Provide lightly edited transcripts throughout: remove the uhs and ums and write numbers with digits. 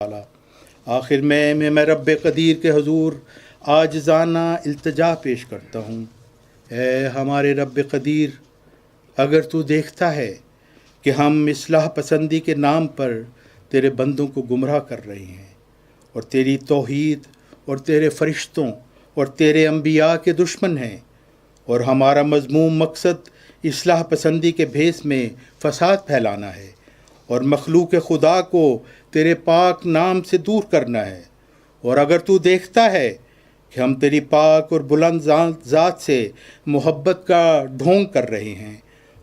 تعالی۔ آخر میں رب قدیر کے حضور عاجزانہ التجا پیش کرتا ہوں، اے ہمارے رب قدیر، اگر تو دیکھتا ہے کہ ہم اصلاح پسندی کے نام پر تیرے بندوں کو گمراہ کر رہے ہیں اور تیری توحید اور تیرے فرشتوں اور تیرے انبیاء کے دشمن ہیں، اور ہمارا مذموم مقصد اصلاح پسندی کے بھیس میں فساد پھیلانا ہے اور مخلوق خدا کو تیرے پاک نام سے دور کرنا ہے، اور اگر تو دیکھتا ہے کہ ہم تیری پاک اور بلند ذات سے محبت کا ڈھونگ کر رہے ہیں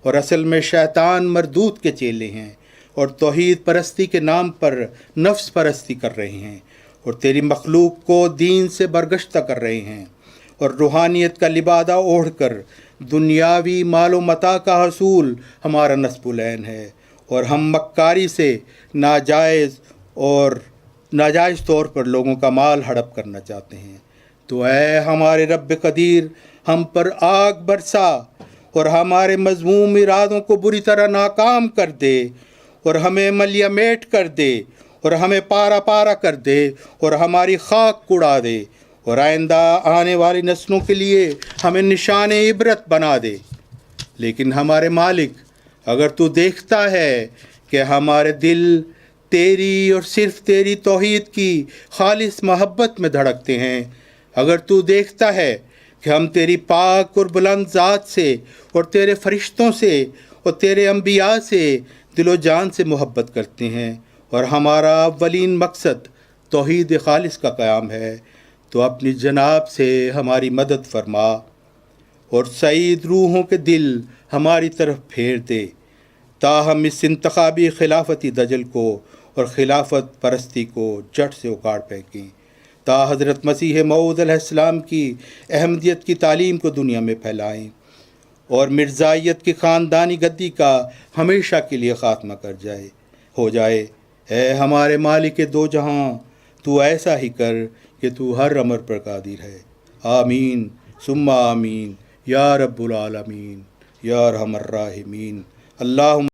اور اصل میں شیطان مردود کے چیلے ہیں اور توحید پرستی کے نام پر نفس پرستی کر رہے ہیں اور تیری مخلوق کو دین سے برگشتہ کر رہے ہیں اور روحانیت کا لبادہ اوڑھ کر دنیاوی مال و متاع کا حصول ہمارا نصب العین ہے، اور ہم مکاری سے ناجائز طور پر لوگوں کا مال ہڑپ کرنا چاہتے ہیں، تو اے ہمارے رب قدیر ہم پر آگ برسا اور ہمارے مذموم ارادوں کو بری طرح ناکام کر دے اور ہمیں ملیہ میٹ کر دے اور ہمیں پارا پارا کر دے اور ہماری خاک اڑا دے اور آئندہ آنے والی نسلوں کے لیے ہمیں نشان عبرت بنا دے۔ لیکن ہمارے مالک، اگر تو دیکھتا ہے کہ ہمارے دل تیری اور صرف تیری توحید کی خالص محبت میں دھڑکتے ہیں، اگر تو دیکھتا ہے کہ ہم تیری پاک اور بلند ذات سے اور تیرے فرشتوں سے اور تیرے انبیاء سے دل و جان سے محبت کرتے ہیں اور ہمارا اولین مقصد توحید خالص کا قیام ہے، تو اپنی جناب سے ہماری مدد فرما اور سعید روحوں کے دل ہماری طرف پھیر دے، تاہم اس انتخابی خلافتی دجل کو اور خلافت پرستی کو جڑ سے اکاڑ پھینکیں، تا حضرت مسیح موعود علیہ السلام کی احمدیت کی تعلیم کو دنیا میں پھیلائیں اور مرزائیت کی خاندانی گدی کا ہمیشہ کے لیے خاتمہ ہو جائے۔ اے ہمارے مالک دو جہاں، تو ایسا ہی کر کہ تو ہر امر پر قادر ہے۔ آمین ثم آمین یا رب العالمین یا ارحم الراحمین۔ اللہم